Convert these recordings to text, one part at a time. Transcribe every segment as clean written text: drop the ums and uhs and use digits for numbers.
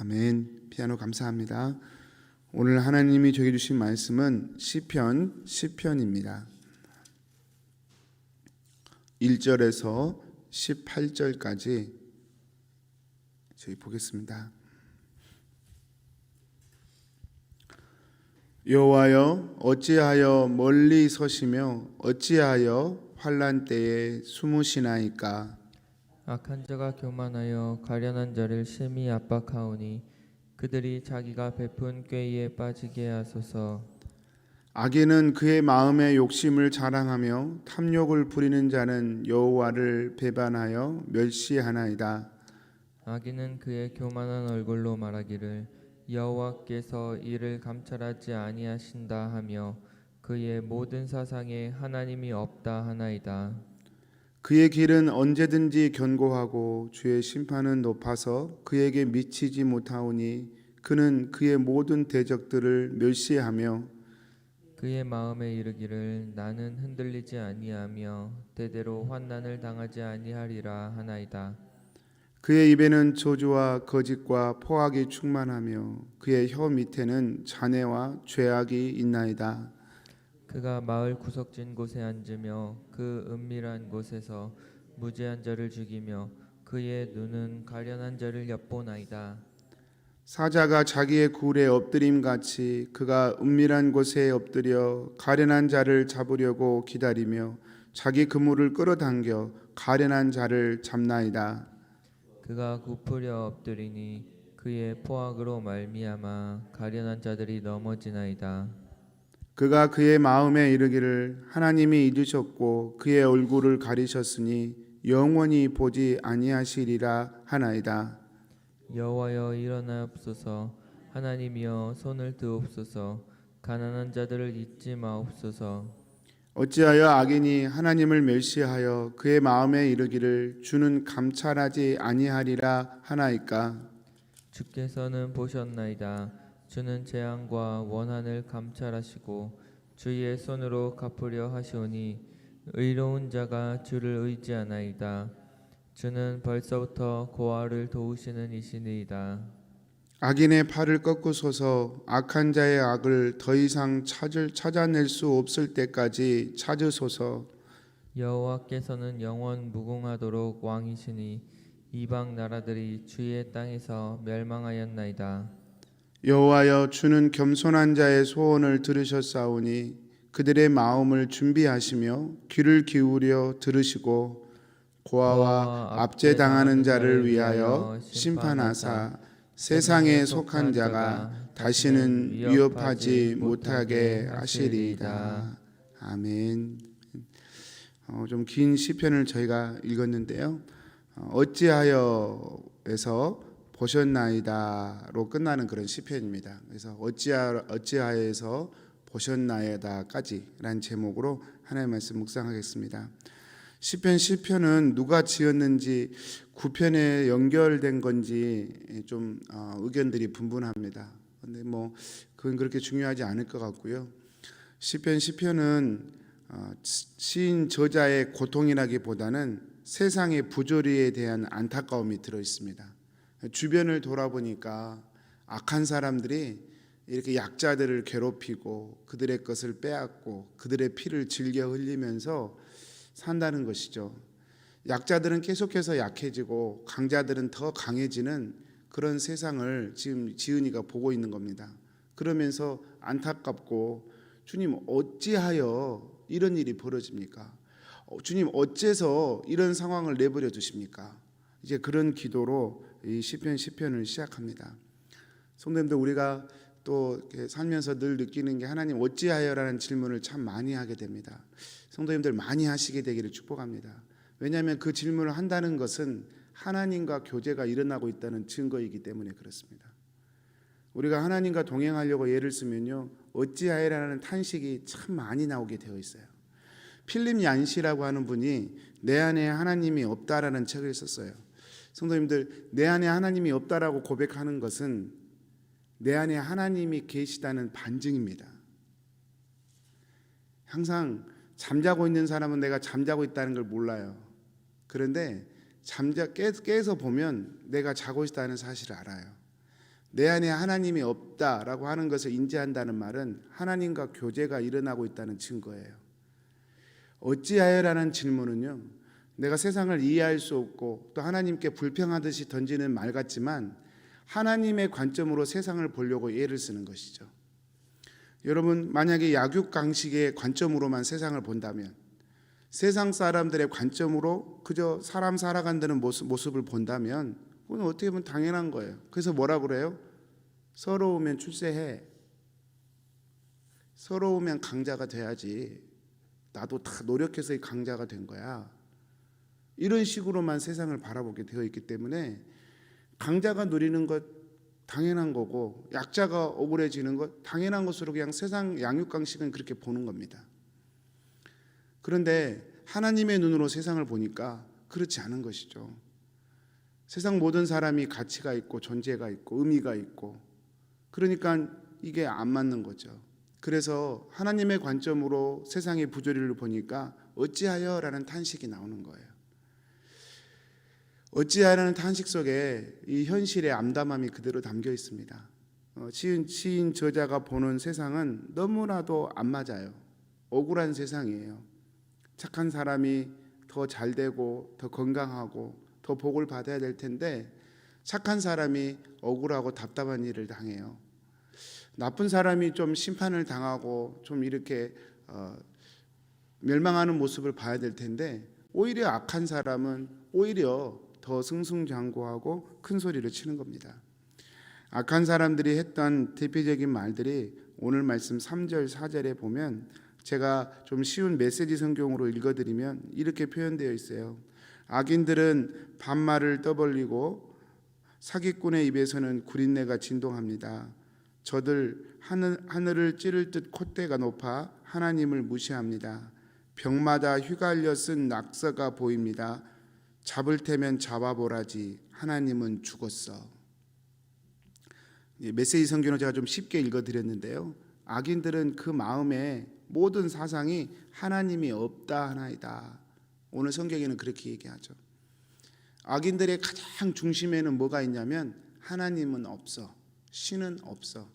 아멘. 피아노 감사합니다. 오늘 하나님이 저에게 주신 말씀은 시편입니다. 1절에서 18절까지 저희 보겠습니다. 여호와여, 어찌하여 멀리 서시며 어찌하여 환난 때에 숨으시나이까? 악한 자가 교만하여 가련한 자를 심히 압박하오니 그들이 자기가 베푼 꾀에 빠지게 하소서. 악인은 그의 마음의 욕심을 자랑하며 탐욕을 부리는 자는 여호와를 배반하여 멸시하나이다. 악인은 그의 교만한 얼굴로 말하기를 여호와께서 이를 감찰하지 아니하신다 하며 그의 모든 사상에 하나님이 없다 하나이다. 그의 길은 언제든지 견고하고 주의 심판은 높아서 그에게 미치지 못하오니 그는 그의 모든 대적들을 멸시하며 그의 마음에 이르기를 나는 흔들리지 아니하며 대대로 환난을 당하지 아니하리라 하나이다. 그의 입에는 저주와 거짓과 포악이 충만하며 그의 혀 밑에는 잔해와 죄악이 있나이다. 그가 마을 구석진 곳에 앉으며 그 은밀한 곳에서 무죄한 자를 죽이며 그의 눈은 가련한 자를 엿보나이다. 사자가 자기의 굴에 엎드림같이 그가 은밀한 곳에 엎드려 가련한 자를 잡으려고 기다리며 자기 그물을 끌어당겨 가련한 자를 잡나이다. 그가 굽으려 엎드리니 그의 포악으로 말미암아 가련한 자들이 넘어지나이다. 그가 그의 마음에 이르기를 하나님이 잊으셨고 그의 얼굴을 가리셨으니 영원히 보지 아니하시리라 하나이다. 여호와여 일어나옵소서. 하나님이여 손을 드옵소서. 가난한 자들을 잊지 마옵소서. 어찌하여 악인이 하나님을 멸시하여 그의 마음에 이르기를 주는 감찰하지 아니하리라 하나이까? 주께서는 보셨나이다. 주는 재앙과 원한을 감찰하시고 주의 손으로 갚으려 하시오니 의로운 자가 주를 의지하나이다. 주는 벌써부터 고아를 도우시는 이시니이다. 악인의 팔을 꺾으소서. 악한 자의 악을 더 이상 찾아낼 수 없을 때까지 찾으소서. 여호와께서는 영원 무궁하도록 왕이시니 이방 나라들이 주의 땅에서 멸망하였나이다. 여호와여, 주는 겸손한 자의 소원을 들으셨사오니 그들의 마음을 준비하시며 귀를 기울여 들으시고 고아와 압제당하는 자를 위하여 심판하사 세상에 속한 자가 다시는 위협하지 못하게 하시리이다. 아멘. 좀 긴 시편을 저희가 읽었는데요. 어찌하여에서 보셨나이다로 끝나는 그런 시편입니다. 그래서 어찌하여에서 보셨나이다까지라는 제목으로 하나님의 말씀 묵상하겠습니다. 시편은 누가 지었는지 9편에 연결된 건지 좀 의견들이 분분합니다. 근데 그건 그렇게 중요하지 않을 것 같고요. 시편은 시인 저자의 고통이라기보다는 세상의 부조리에 대한 안타까움이 들어 있습니다. 주변을 돌아보니까 악한 사람들이 이렇게 약자들을 괴롭히고 그들의 것을 빼앗고 그들의 피를 즐겨 흘리면서 산다는 것이죠. 약자들은 계속해서 약해지고 강자들은 더 강해지는 그런 세상을 지금 지은이가 보고 있는 겁니다. 그러면서 안타깝고 주님 어찌하여 이런 일이 벌어집니까? 주님 어째서 이런 상황을 내버려 두십니까? 이제 그런 기도로 이 시편을 시작합니다. 성도님들, 우리가 또 살면서 늘 느끼는 게 하나님 어찌하여라는 질문을 참 많이 하게 됩니다. 성도님들 많이 하시게 되기를 축복합니다. 왜냐하면 그 질문을 한다는 것은 하나님과 교제가 일어나고 있다는 증거이기 때문에 그렇습니다. 우리가 하나님과 동행하려고 예를 쓰면요, 어찌하여라는 탄식이 참 많이 나오게 되어 있어요. 필립 얀시라고 하는 분이 내 안에 하나님이 없다라는 책을 썼어요. 성도님들, 내 안에 하나님이 없다라고 고백하는 것은 내 안에 하나님이 계시다는 반증입니다. 항상 잠자고 있는 사람은 내가 잠자고 있다는 걸 몰라요. 그런데 깨서 보면 내가 자고 있다는 사실을 알아요. 내 안에 하나님이 없다라고 하는 것을 인지한다는 말은 하나님과 교제가 일어나고 있다는 증거예요. 어찌하여라는 질문은요, 내가 세상을 이해할 수 없고 또 하나님께 불평하듯이 던지는 말 같지만 하나님의 관점으로 세상을 보려고 예를 쓰는 것이죠. 여러분, 만약에 약육강식의 관점으로만 세상을 본다면, 세상 사람들의 관점으로 그저 사람 살아간다는 모습을 본다면 그건 어떻게 보면 당연한 거예요. 그래서 뭐라 그래요? 서러우면 출세해. 서러우면 강자가 돼야지. 나도 다 노력해서 강자가 된 거야. 이런 식으로만 세상을 바라보게 되어 있기 때문에 강자가 누리는 것 당연한 거고 약자가 억울해지는 것 당연한 것으로 그냥 세상 양육강식은 그렇게 보는 겁니다. 그런데 하나님의 눈으로 세상을 보니까 그렇지 않은 것이죠. 세상 모든 사람이 가치가 있고 존재가 있고 의미가 있고, 그러니까 이게 안 맞는 거죠. 그래서 하나님의 관점으로 세상의 부조리를 보니까 어찌하여라는 탄식이 나오는 거예요. 어찌하여라는 탄식 속에 이 현실의 암담함이 그대로 담겨 있습니다. 시인 저자가 보는 세상은 너무나도 안 맞아요. 억울한 세상이에요. 착한 사람이 더 잘되고 더 건강하고 더 복을 받아야 될 텐데 착한 사람이 억울하고 답답한 일을 당해요. 나쁜 사람이 좀 심판을 당하고 좀 이렇게 멸망하는 모습을 봐야 될 텐데 오히려 악한 사람은 오히려 더 승승장구하고 큰 소리를 치는 겁니다. 악한 사람들이 했던 대표적인 말들이 오늘 말씀 3절 4절에 보면, 제가 좀 쉬운 메시지 성경으로 읽어드리면 이렇게 표현되어 있어요. 악인들은 반말을 떠벌리고 사기꾼의 입에서는 구린내가 진동합니다. 저들 하늘을 찌를 듯 콧대가 높아 하나님을 무시합니다. 벽마다 휘갈려 쓴 낙서가 보입니다. 잡을 테면 잡아보라지 하나님은 죽었어. 메시지 성경을 제가 좀 쉽게 읽어드렸는데요, 악인들은 그 마음에 모든 사상이 하나님이 없다 하나이다. 오늘 성경에는 그렇게 얘기하죠. 악인들의 가장 중심에는 뭐가 있냐면 하나님은 없어, 신은 없어.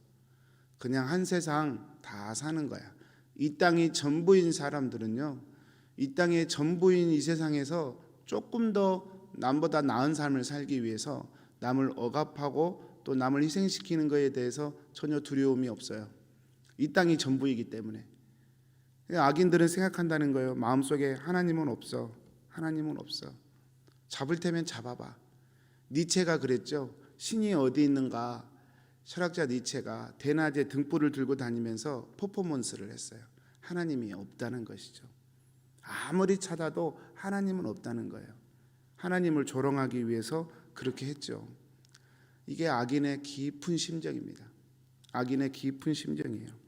그냥 한 세상 다 사는 거야. 이 땅이 전부인 사람들은요, 이 땅의 전부인 이 세상에서 조금 더 남보다 나은 삶을 살기 위해서 남을 억압하고 또 남을 희생시키는 것에 대해서 전혀 두려움이 없어요. 이 땅이 전부이기 때문에. 악인들은 생각한다는 거예요. 마음속에 하나님은 없어. 하나님은 없어. 잡을 테면 잡아봐. 니체가 그랬죠. 신이 어디 있는가. 철학자 니체가 대낮에 등불을 들고 다니면서 퍼포먼스를 했어요. 하나님이 없다는 것이죠. 아무리 찾아도 하나님은 없다는 거예요. 하나님을 조롱하기 위해서 그렇게 했죠. 이게 악인의 깊은 심정입니다. 악인의 깊은 심정이에요.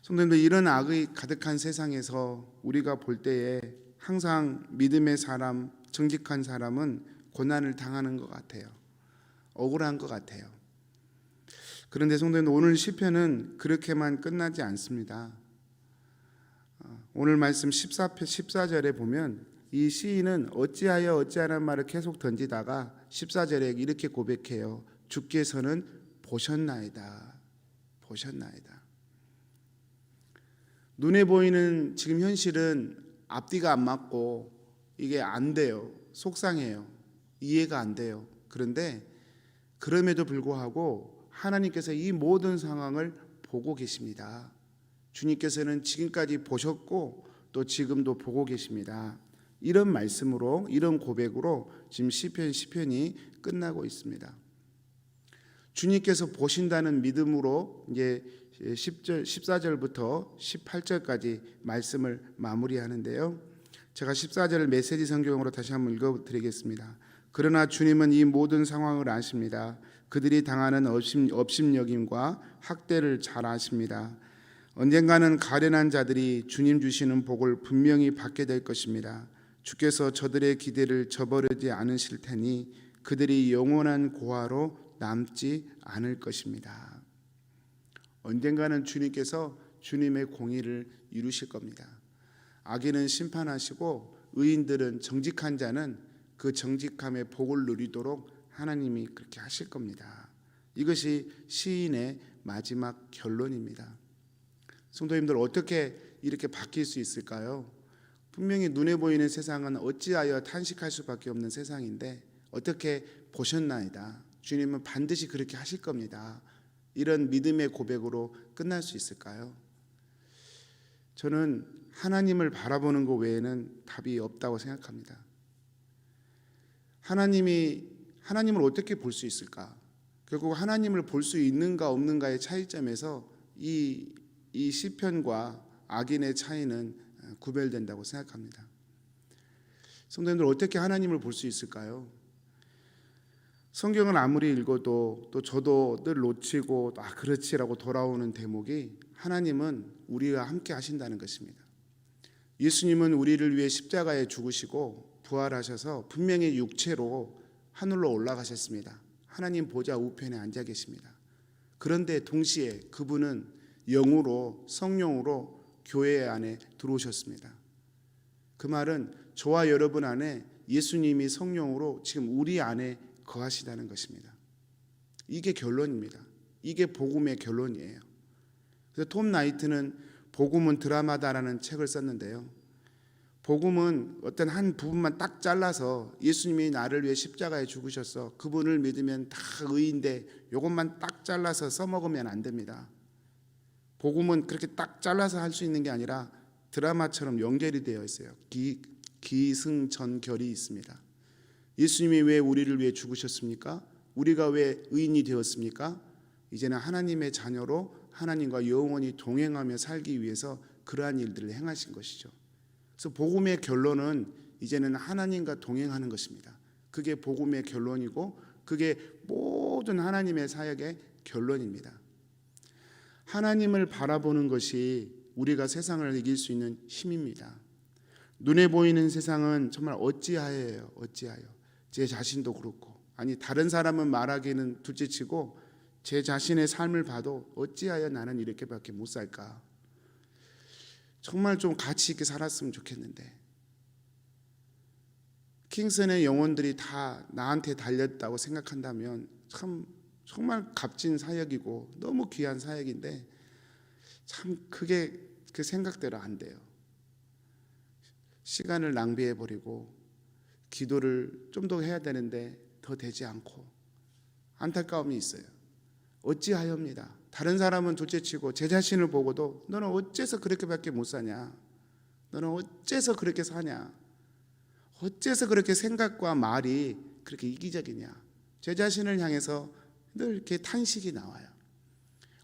성도님들, 이런 악의 가득한 세상에서 우리가 볼 때에 항상 믿음의 사람, 정직한 사람은 고난을 당하는 것 같아요. 억울한 것 같아요. 그런데 성도님들, 오늘 시편은 그렇게만 끝나지 않습니다. 오늘 말씀 14절에 보면 이 시인은 어찌하라는 말을 계속 던지다가 14절에 이렇게 고백해요. 주께서는 보셨나이다. 보셨나이다. 눈에 보이는 지금 현실은 앞뒤가 안 맞고 이게 안 돼요. 속상해요. 이해가 안 돼요. 그런데 그럼에도 불구하고 하나님께서 이 모든 상황을 보고 계십니다. 주님께서는 지금까지 보셨고 또 지금도 보고 계십니다. 이런 말씀으로, 이런 고백으로 지금 시편이 끝나고 있습니다. 주님께서 보신다는 믿음으로 이제 14절부터 18절까지 말씀을 마무리하는데요, 제가 14절을 메시지 성경으로 다시 한번 읽어드리겠습니다. 그러나 주님은 이 모든 상황을 아십니다. 그들이 당하는 업심여김과 학대를 잘 아십니다. 언젠가는 가련한 자들이 주님 주시는 복을 분명히 받게 될 것입니다. 주께서 저들의 기대를 저버리지 않으실 테니 그들이 영원한 고아로 남지 않을 것입니다. 언젠가는 주님께서 주님의 공의를 이루실 겁니다. 악인은 심판하시고 의인들은, 정직한 자는 그 정직함의 복을 누리도록 하나님이 그렇게 하실 겁니다. 이것이 시인의 마지막 결론입니다. 성도님들, 어떻게 이렇게 바뀔 수 있을까요? 분명히 눈에 보이는 세상은 어찌하여 탄식할 수밖에 없는 세상인데 어떻게 보셨나이다. 주님은 반드시 그렇게 하실 겁니다. 이런 믿음의 고백으로 끝날 수 있을까요? 저는 하나님을 바라보는 것 외에는 답이 없다고 생각합니다. 하나님을 어떻게 볼 수 있을까? 결국 하나님을 볼 수 있는가 없는가의 차이점에서 이 시편과 악인의 차이는 구별된다고 생각합니다. 성도님들, 어떻게 하나님을 볼 수 있을까요? 성경을 아무리 읽어도 또 저도 늘 놓치고 그렇지라고 돌아오는 대목이 하나님은 우리와 함께 하신다는 것입니다. 예수님은 우리를 위해 십자가에 죽으시고 부활하셔서 분명히 육체로 하늘로 올라가셨습니다. 하나님 보좌 우편에 앉아 계십니다. 그런데 동시에 그분은 영으로 성령으로 교회 안에 들어오셨습니다. 그 말은 저와 여러분 안에 예수님이 성령으로 지금 우리 안에 거하시다는 것입니다. 이게 결론입니다. 이게 복음의 결론이에요. 그래서 톰 나이트는 복음은 드라마다라는 책을 썼는데요. 복음은 어떤 한 부분만 딱 잘라서 예수님이 나를 위해 십자가에 죽으셔서 그분을 믿으면 다 의인데 이것만 딱 잘라서 써먹으면 안 됩니다. 복음은 그렇게 딱 잘라서 할 수 있는 게 아니라 드라마처럼 연결이 되어 있어요. 기승전결이 있습니다. 예수님이 왜 우리를 위해 죽으셨습니까? 우리가 왜 의인이 되었습니까? 이제는 하나님의 자녀로 하나님과 영원히 동행하며 살기 위해서 그러한 일들을 행하신 것이죠. 그래서 복음의 결론은 이제는 하나님과 동행하는 것입니다. 그게 복음의 결론이고 그게 모든 하나님의 사역의 결론입니다. 하나님을 바라보는 것이 우리가 세상을 이길 수 있는 힘입니다. 눈에 보이는 세상은 정말 어찌하여요. 제 자신도 그렇고, 아니 다른 사람은 말하기는 둘째치고 제 자신의 삶을 봐도 어찌하여 나는 이렇게밖에 못 살까. 정말 좀 가치 있게 살았으면 좋겠는데, 킹슨의 영혼들이 다 나한테 달렸다고 생각한다면 참 정말 값진 사역이고 너무 귀한 사역인데 참 그게 그 생각대로 안 돼요. 시간을 낭비해 버리고 기도를 좀 더 해야 되는데 더 되지 않고 안타까움이 있어요. 어찌하여입니다. 다른 사람은 둘째치고 제 자신을 보고도 너는 어째서 그렇게밖에 못 사냐? 너는 어째서 그렇게 사냐? 어째서 그렇게 생각과 말이 그렇게 이기적이냐? 제 자신을 향해서 늘 이렇게 탄식이 나와요.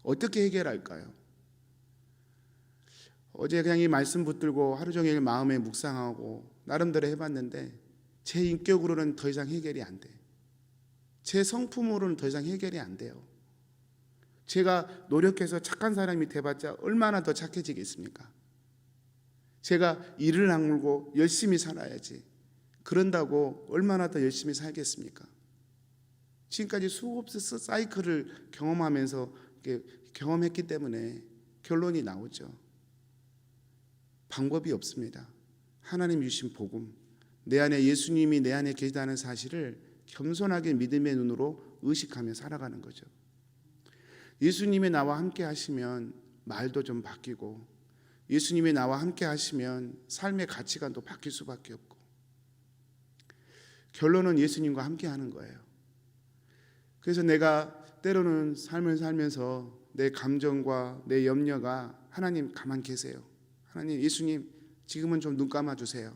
어떻게 해결할까요? 어제 그냥 이 말씀 붙들고 하루 종일 마음에 묵상하고 나름대로 해봤는데 제 인격으로는 더 이상 해결이 안 돼. 제 성품으로는 더 이상 해결이 안 돼요. 제가 노력해서 착한 사람이 돼봤자 얼마나 더 착해지겠습니까? 제가 이를 악물고 열심히 살아야지. 그런다고 얼마나 더 열심히 살겠습니까? 지금까지 수없이 사이클을 경험하면서 경험했기 때문에 결론이 나오죠. 방법이 없습니다. 하나님 주신 복음, 내 안에 예수님이 내 안에 계시다는 사실을 겸손하게 믿음의 눈으로 의식하며 살아가는 거죠. 예수님이 나와 함께 하시면 말도 좀 바뀌고, 예수님이 나와 함께 하시면 삶의 가치관도 바뀔 수밖에 없고, 결론은 예수님과 함께 하는 거예요. 그래서 내가 때로는 삶을 살면서 내 감정과 내 염려가 하나님 가만 계세요. 하나님, 예수님 지금은 좀 눈 감아주세요.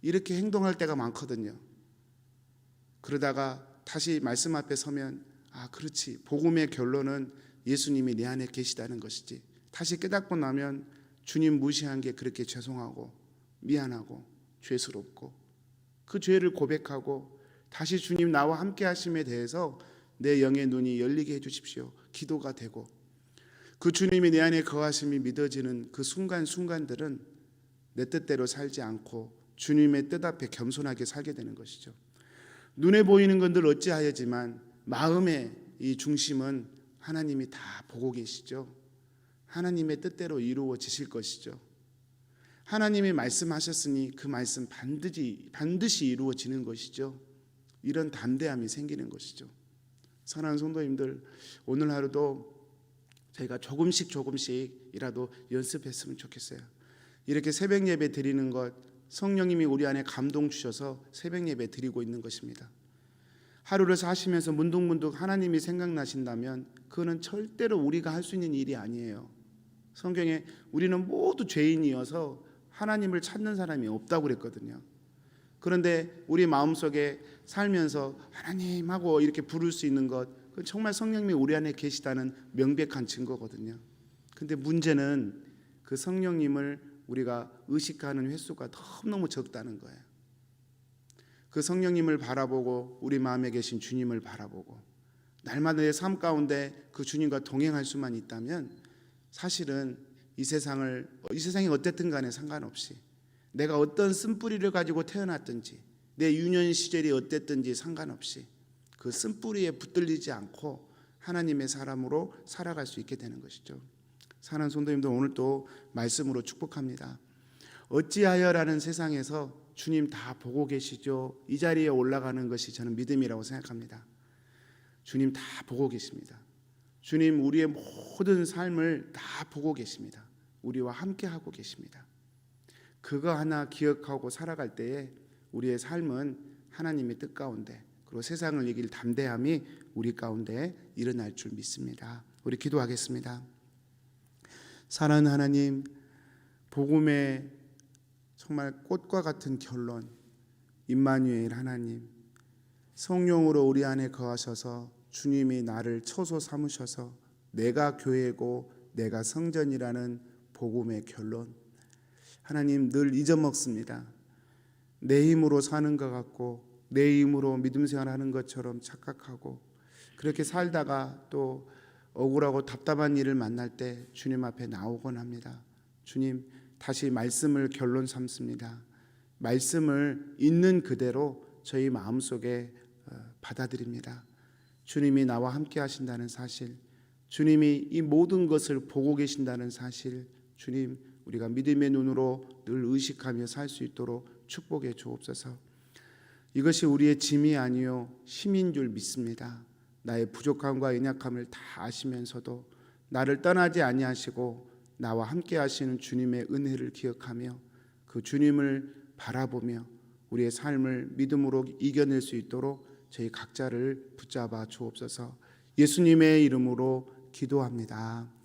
이렇게 행동할 때가 많거든요. 그러다가 다시 말씀 앞에 서면 그렇지, 복음의 결론은 예수님이 내 안에 계시다는 것이지. 다시 깨닫고 나면 주님 무시한 게 그렇게 죄송하고 미안하고 죄스럽고, 그 죄를 고백하고 다시 주님 나와 함께 하심에 대해서 내 영의 눈이 열리게 해주십시오. 기도가 되고, 그 주님이 내 안에 거하심이 믿어지는 그 순간순간들은 내 뜻대로 살지 않고 주님의 뜻 앞에 겸손하게 살게 되는 것이죠. 눈에 보이는 건들 어찌하여지만 마음의 이 중심은 하나님이 다 보고 계시죠. 하나님의 뜻대로 이루어지실 것이죠. 하나님이 말씀하셨으니 그 말씀 반드시 이루어지는 것이죠. 이런 담대함이 생기는 것이죠. 사랑하는 성도님들, 오늘 하루도 저희가 조금씩이라도 연습했으면 좋겠어요. 이렇게 새벽 예배 드리는 것, 성령님이 우리 안에 감동 주셔서 새벽 예배 드리고 있는 것입니다. 하루를 사시면서 문득문득 하나님이 생각나신다면 그거는 절대로 우리가 할 수 있는 일이 아니에요. 성경에 우리는 모두 죄인이어서 하나님을 찾는 사람이 없다고 그랬거든요. 그런데 우리 마음속에 살면서 하나님 하고 이렇게 부를 수 있는 것, 그건 정말 성령님이 우리 안에 계시다는 명백한 증거거든요. 근데 문제는 그 성령님을 우리가 의식하는 횟수가 너무너무 적다는 거예요. 그 성령님을 바라보고 우리 마음에 계신 주님을 바라보고 날마다 내 삶 가운데 그 주님과 동행할 수만 있다면 사실은 이 세상이 어땠든 간에 상관없이 내가 어떤 쓴뿌리를 가지고 태어났든지 내 유년 시절이 어땠든지 상관없이 그 쓴뿌리에 붙들리지 않고 하나님의 사람으로 살아갈 수 있게 되는 것이죠. 사랑하는 성도님들, 오늘 또 말씀으로 축복합니다. 어찌하여라는 세상에서 주님 다 보고 계시죠. 이 자리에 올라가는 것이 저는 믿음이라고 생각합니다. 주님 다 보고 계십니다. 주님 우리의 모든 삶을 다 보고 계십니다. 우리와 함께 하고 계십니다. 그거 하나 기억하고 살아갈 때에 우리의 삶은 하나님의 뜻 가운데 그리고 세상을 이길 담대함이 우리 가운데 일어날 줄 믿습니다. 우리 기도하겠습니다. 사랑하는 하나님, 복음의 정말 꽃과 같은 결론, 임마누엘 하나님, 성령으로 우리 안에 거하셔서 주님이 나를 처소 삼으셔서 내가 교회고 내가 성전이라는 복음의 결론, 하나님 늘 잊어먹습니다. 내 힘으로 사는 것 같고 내 힘으로 믿음 생활하는 것처럼 착각하고 그렇게 살다가 또 억울하고 답답한 일을 만날 때 주님 앞에 나오곤 합니다. 주님, 다시 말씀을 결론 삼습니다. 말씀을 있는 그대로 저희 마음속에 받아들입니다. 주님이 나와 함께 하신다는 사실, 주님이 이 모든 것을 보고 계신다는 사실, 주님 우리가 믿음의 눈으로 늘 의식하며 살 수 있도록 축복해 주옵소서. 이것이 우리의 짐이 아니요 힘인 줄 믿습니다. 나의 부족함과 연약함을 다 아시면서도 나를 떠나지 아니하시고 나와 함께 하시는 주님의 은혜를 기억하며 그 주님을 바라보며 우리의 삶을 믿음으로 이겨낼 수 있도록 저희 각자를 붙잡아 주옵소서. 예수님의 이름으로 기도합니다.